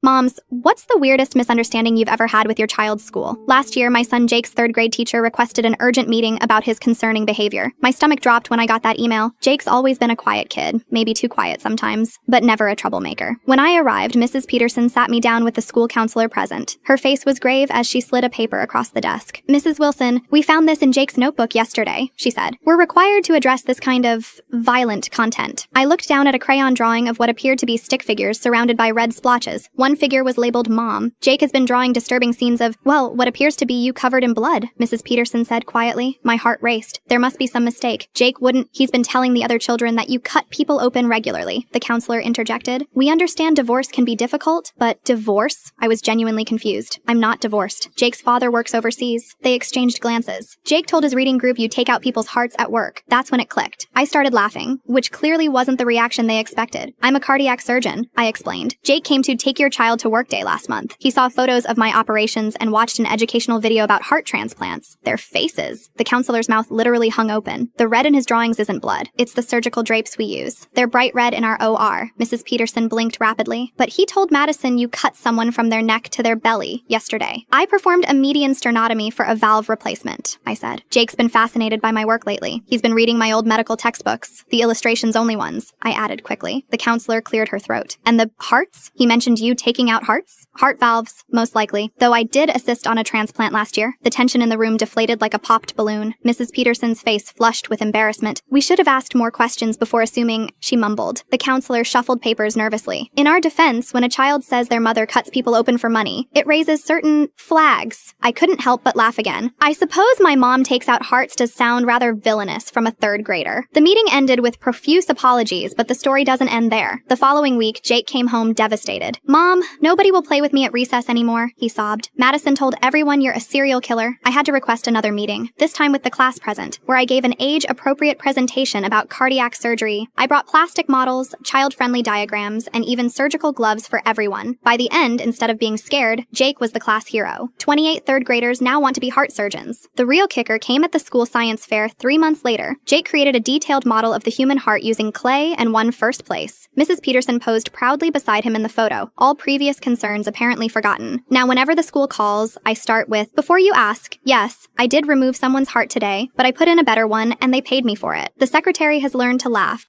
Moms, what's the weirdest misunderstanding you've ever had with your child's school? Last year, my son Jake's third grade teacher requested an urgent meeting about his concerning behavior. My stomach dropped when I got that email. Jake's always been a quiet kid, maybe too quiet sometimes, but never a troublemaker. When I arrived, Mrs. Peterson sat me down with the school counselor present. Her face was grave as she slid a paper across the desk. Mrs. Wilson, we found this in Jake's notebook yesterday, she said. We're required to address this kind of violent content. I looked down at a crayon drawing of what appeared to be stick figures surrounded by red splotches. One figure was labeled Mom. Jake has been drawing disturbing scenes of, well, what appears to be you covered in blood, Mrs. Peterson said quietly. My heart raced. There must be some mistake. Jake wouldn't. He's been telling the other children that you cut people open regularly, the counselor interjected. We understand divorce can be difficult, but divorce? I was genuinely confused. I'm not divorced. Jake's father works overseas. They exchanged glances. Jake told his reading group you take out people's hearts at work. That's when it clicked. I started laughing, which clearly wasn't the reaction they expected. I'm a cardiac surgeon, I explained. Jake came to Take Your Child to Work Day last month. He saw photos of my operations and watched an educational video about heart transplants. Their faces. The counselor's mouth literally hung open. The red in his drawings isn't blood. It's the surgical drapes we use. They're bright red in our OR. Mrs. Peterson blinked rapidly. But he told Madison you cut someone from their neck to their belly yesterday. I performed a median sternotomy for a valve replacement, I said. Jake's been fascinated by my work lately. He's been reading my old medical textbooks, the illustrations only ones, I added quickly. The counselor cleared her throat. And the hearts? He mentioned you taking out hearts? Heart valves, most likely. Though I did assist on a transplant last year. The tension in the room deflated like a popped balloon. Mrs. Peterson's face flushed with embarrassment. We should have asked more questions before assuming, she mumbled. The counselor shuffled papers nervously. In our defense, when a child says their mother cuts people open for money, it raises certain flags. I couldn't help but laugh again. I suppose my mom takes out hearts does sound rather villainous from a third grader. The meeting ended with profuse apologies, but the story doesn't end there. The following week, Jake came home devastated. Mom, nobody will play with me at recess anymore, he sobbed. Madison told everyone you're a serial killer. I had to request another meeting, this time with the class present, where I gave an age-appropriate presentation about cardiac surgery. I brought plastic models, child-friendly diagrams, and even surgical gloves for everyone. By the end, instead of being scared, Jake was the class hero. 28 third graders now want to be heart surgeons. The real kicker came at the school science fair 3 months later. Jake created a detailed model of the human heart using clay and won first place. Mrs. Peterson posed proudly beside him in the photo, all previous concerns apparently forgotten. Now, whenever the school calls, I start with, before you ask, yes, I did remove someone's heart today, but I put in a better one and they paid me for it. The secretary has learned to laugh.